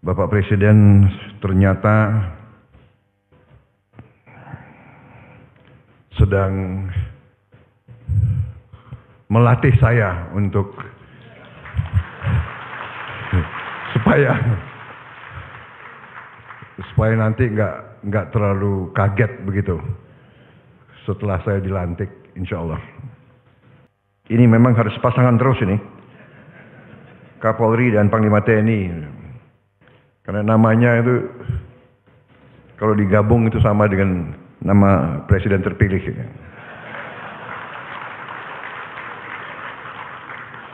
Bapak Presiden ternyata sedang melatih saya untuk supaya nanti nggak terlalu kaget begitu setelah saya dilantik, insya Allah. Ini memang harus pasangan terus ini, Kapolri dan Panglima TNI, karena namanya itu kalau digabung itu sama dengan nama presiden terpilih.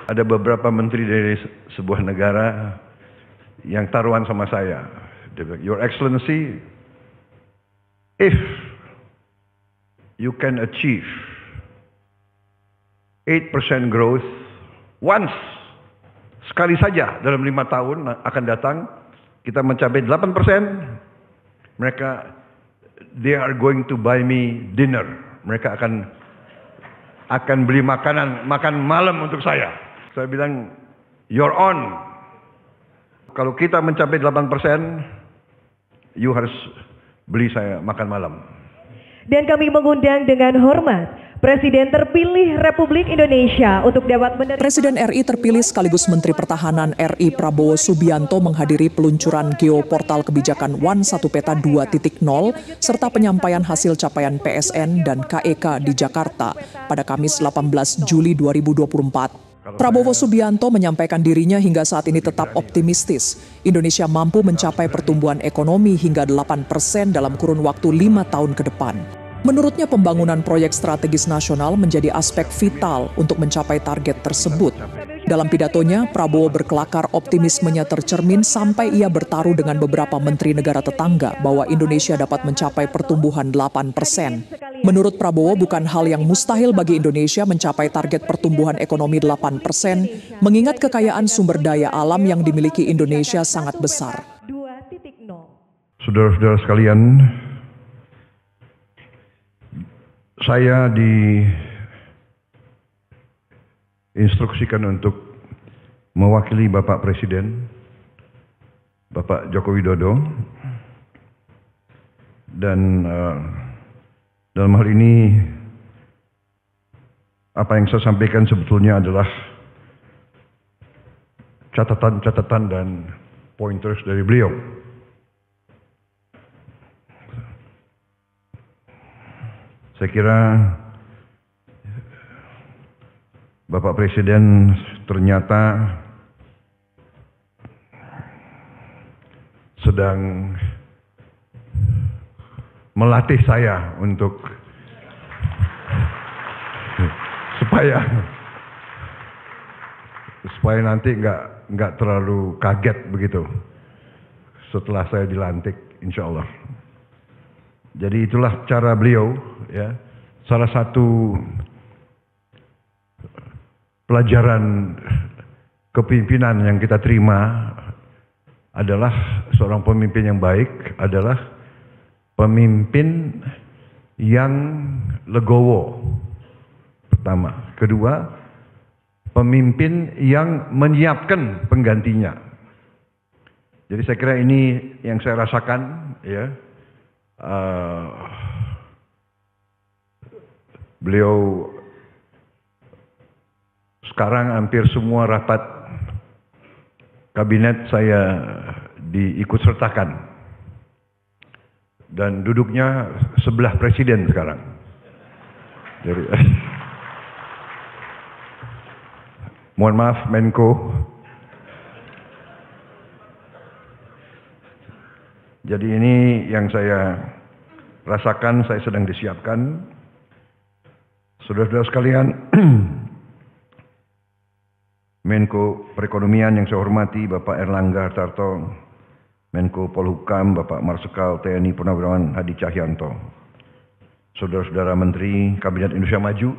Ada beberapa menteri dari sebuah negara yang taruhan sama saya. Dia bilang, Your Excellency, if you can achieve 8% growth once, sekali saja dalam 5 tahun akan datang, kita mencapai 8%, they are going to buy me dinner. Mereka akan beli makan malam untuk saya. Saya bilang, you're on. Kalau kita mencapai 8%, you harus beli saya makan malam. Dan kami mengundang dengan hormat Presiden terpilih Republik Indonesia untuk dapat menerima. Presiden RI terpilih sekaligus Menteri Pertahanan RI Prabowo Subianto menghadiri peluncuran geoportal kebijakan One 1 Peta 2.0 serta penyampaian hasil capaian PSN dan KEK di Jakarta pada Kamis 18 Juli 2024. Prabowo Subianto menyampaikan dirinya hingga saat ini tetap optimistis. Indonesia mampu mencapai pertumbuhan ekonomi hingga 8% dalam kurun waktu 5 tahun ke depan. Menurutnya pembangunan proyek strategis nasional menjadi aspek vital untuk mencapai target tersebut. Dalam pidatonya, Prabowo berkelakar optimismenya tercermin sampai ia bertaruh dengan beberapa menteri negara tetangga bahwa Indonesia dapat mencapai pertumbuhan 8%. Menurut Prabowo, bukan hal yang mustahil bagi Indonesia mencapai target pertumbuhan ekonomi 8%, mengingat kekayaan sumber daya alam yang dimiliki Indonesia sangat besar. Saudara-saudara sekalian, saya diinstruksikan untuk mewakili Bapak Presiden, Bapak Joko Widodo, dan dalam hal ini apa yang saya sampaikan sebetulnya adalah catatan-catatan dan pointers dari beliau. Saya kira Bapak Presiden ternyata sedang melatih saya untuk supaya nanti nggak terlalu kaget begitu setelah saya dilantik, insya Allah. Jadi itulah cara beliau, ya. Salah satu pelajaran kepemimpinan yang kita terima adalah seorang pemimpin yang baik adalah pemimpin yang legowo, pertama. Kedua, pemimpin yang menyiapkan penggantinya. Jadi saya kira ini yang saya rasakan, ya. Beliau sekarang hampir semua rapat kabinet saya diikutsertakan dan duduknya sebelah presiden sekarang. Jadi, mohon maaf Menko. Jadi ini yang saya rasakan, saya sedang disiapkan. Saudara-saudara sekalian, Menko Perekonomian yang saya hormati Bapak Erlangga Hartarto, Menko Polhukam Bapak Marsikal TNI Purnawirawan Hadi Cahyanto, saudara-saudara Menteri Kabinet Indonesia Maju,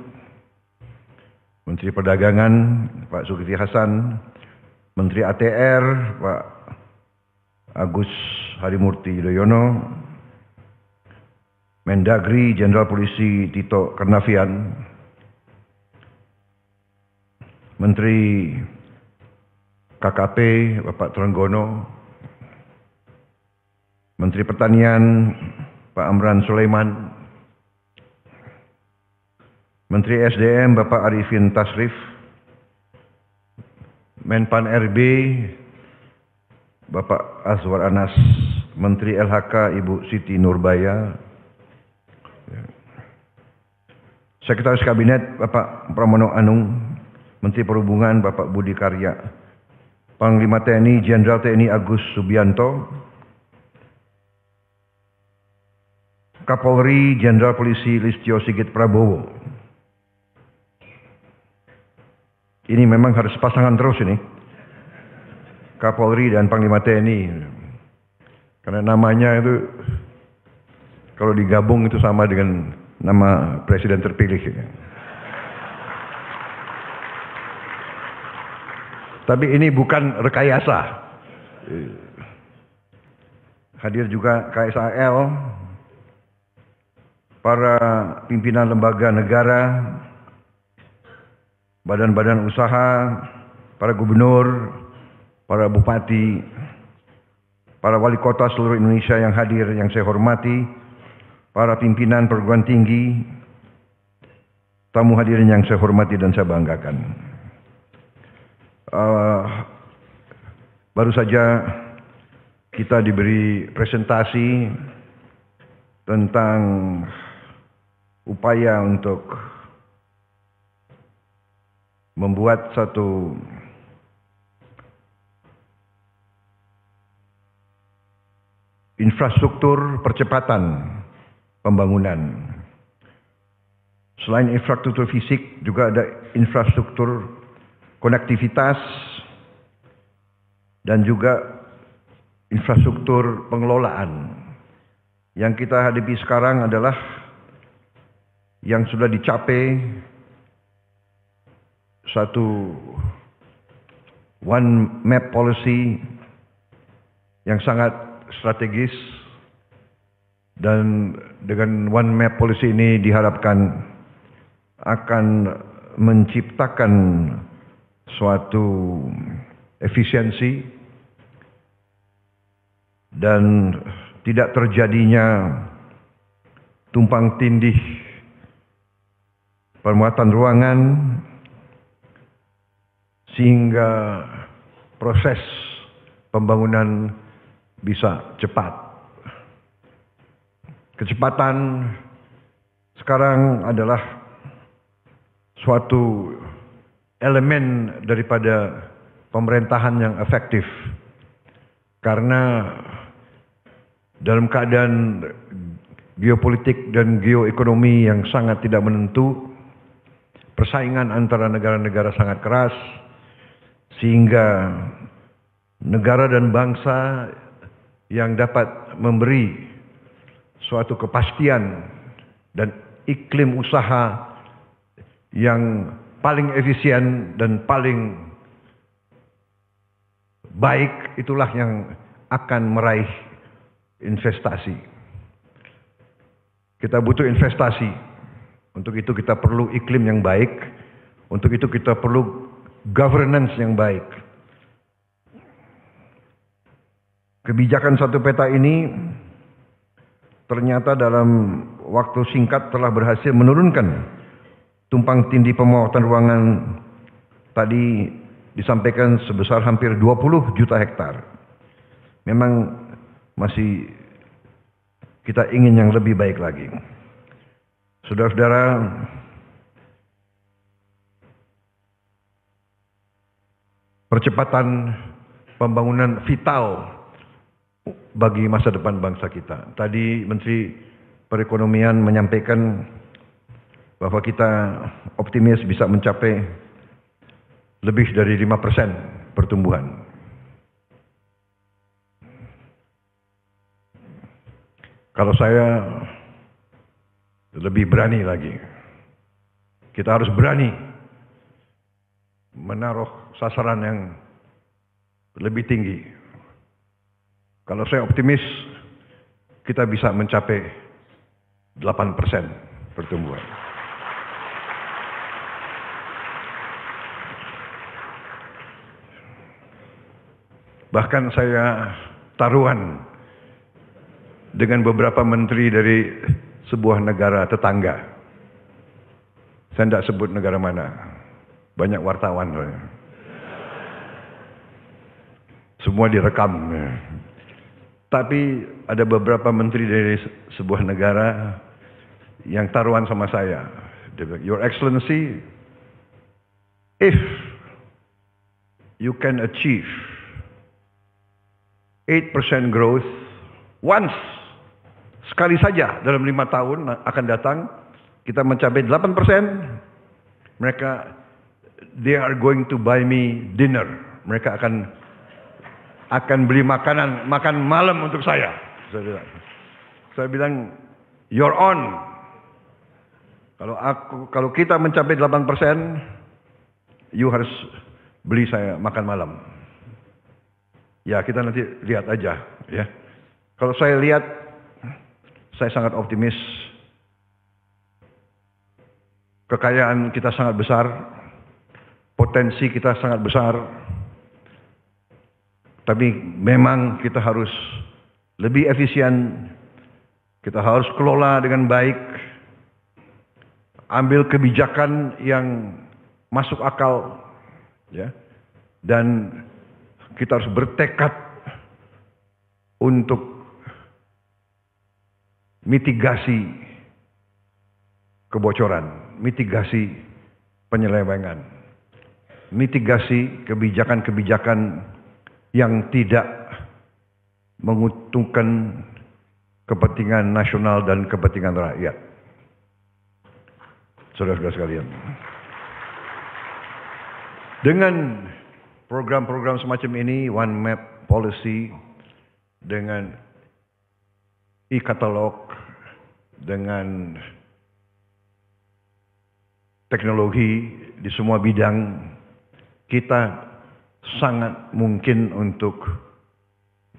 Menteri Perdagangan Pak Zulkifli Hasan, Menteri ATR Pak Agus Harimurti Yudhoyono, Mendagri Jenderal Polisi Tito Karnavian, Menteri KKP Bapak Trenggono, Menteri Pertanian Pak Amran Sulaiman, Menteri SDM Bapak Arifin Tasrif, Menpan RB Bapak Azwar Anas, Menteri LHK Ibu Siti Nurbaya, Sekretaris Kabinet Bapak Pramono Anung, Menteri Perhubungan Bapak Budi Karya, Panglima TNI Jenderal TNI Agus Subianto, Kapolri Jenderal Polisi Listio Sigit Prabowo. Ini memang harus pasangan terus ini, Kapolri dan Panglima TNI, karena namanya itu kalau digabung itu sama dengan nama presiden terpilih. Tapi ini bukan rekayasa. Hadir juga KSAL, para pimpinan lembaga negara, badan-badan usaha, para gubernur, para bupati, para wali kota seluruh Indonesia yang hadir yang saya hormati, para pimpinan perguruan tinggi, tamu hadirin yang saya hormati dan saya banggakan. Baru saja kita diberi presentasi tentang upaya untuk membuat satu infrastruktur percepatan pembangunan. Selain infrastruktur fisik, juga ada infrastruktur konektivitas dan juga infrastruktur pengelolaan. Yang kita hadapi sekarang adalah yang sudah dicapai satu one map policy yang sangat strategis, dan dengan one map policy ini diharapkan akan menciptakan suatu efisiensi dan tidak terjadinya tumpang tindih permuatan ruangan, sehingga proses pembangunan bisa cepat. Kecepatan sekarang adalah suatu elemen daripada pemerintahan yang efektif, karena dalam keadaan geopolitik dan geoekonomi yang sangat tidak menentu, persaingan antara negara-negara sangat keras, sehingga negara dan bangsa yang dapat memberi suatu kepastian dan iklim usaha yang paling efisien dan paling baik, itulah yang akan meraih investasi. Kita butuh investasi. Untuk itu kita perlu iklim yang baik. Untuk itu kita perlu governance yang baik. Kebijakan satu peta ini ternyata dalam waktu singkat telah berhasil menurunkan tumpang tindih pemuatan ruangan tadi disampaikan sebesar hampir 20 juta hektar. Memang masih kita ingin yang lebih baik lagi. Saudara-saudara, percepatan pembangunan vital bagi masa depan bangsa kita. Tadi Menteri Perekonomian menyampaikan bahwa kita optimis bisa mencapai lebih dari 5% pertumbuhan. Kalau saya lebih berani lagi. Kita harus berani menaruh sasaran yang lebih tinggi. Kalau saya optimis, kita bisa mencapai 8% pertumbuhan. Bahkan saya taruhan dengan beberapa menteri dari sebuah negara tetangga. Saya tidak sebut negara mana, banyak wartawan. Semua direkam. Tapi ada beberapa menteri dari sebuah negara yang taruhan sama saya. Dia bilang, Your Excellency, if you can achieve 8% growth once, sekali saja dalam 5 tahun akan datang, kita mencapai 8%, mereka, they are going to buy me dinner. Mereka akan beli makan malam untuk saya. Saya bilang, you're on. Kalau kita mencapai 8%, you harus beli saya makan malam. Ya, kita nanti lihat aja, ya. Kalau saya lihat, saya sangat optimis. Kekayaan kita sangat besar, potensi kita sangat besar. Tapi memang kita harus lebih efisien, kita harus kelola dengan baik, ambil kebijakan yang masuk akal, ya, dan kita harus bertekad untuk mitigasi kebocoran, mitigasi penyelewengan, mitigasi kebijakan-kebijakan yang tidak menguntungkan kepentingan nasional dan kepentingan rakyat. Saudara-saudara sekalian, dengan program-program semacam ini, One Map Policy, dengan e-katalog, dengan teknologi di semua bidang, kita sangat mungkin untuk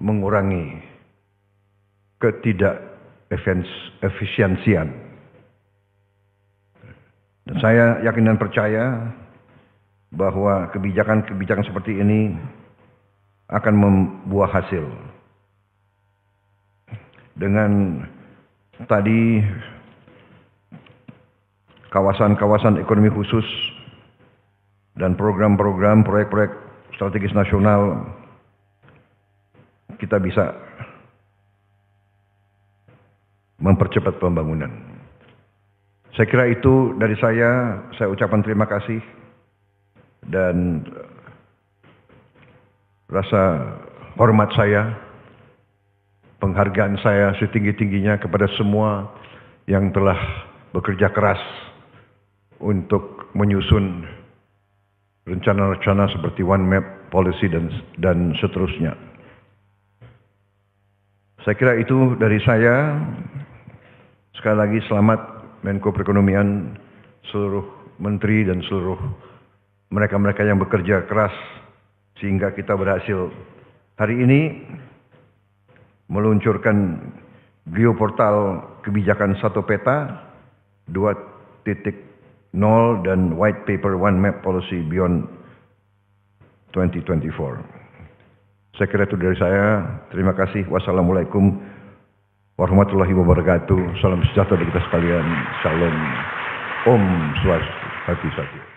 mengurangi ketidakefisiensian. Dan saya yakin dan percaya bahwa kebijakan-kebijakan seperti ini akan membuah hasil. Dengan tadi kawasan-kawasan ekonomi khusus dan program-program proyek-proyek strategis nasional, kita bisa mempercepat pembangunan. Saya kira itu dari saya ucapkan terima kasih dan rasa hormat saya, penghargaan saya setinggi-tingginya kepada semua yang telah bekerja keras untuk menyusun rencana-rencana seperti One Map Policy dan seterusnya. Saya kira itu dari saya. Sekali lagi selamat Menko Perekonomian, seluruh menteri dan seluruh mereka-mereka yang bekerja keras sehingga kita berhasil hari ini meluncurkan geoportal kebijakan 1 peta, 2.0 dan white paper One Map Policy Beyond 2024. Saya kira itu dari saya. Terima kasih. Wassalamualaikum warahmatullahi wabarakatuh. Salam sejahtera bagi kita sekalian. Shalom. Om Swastiastu.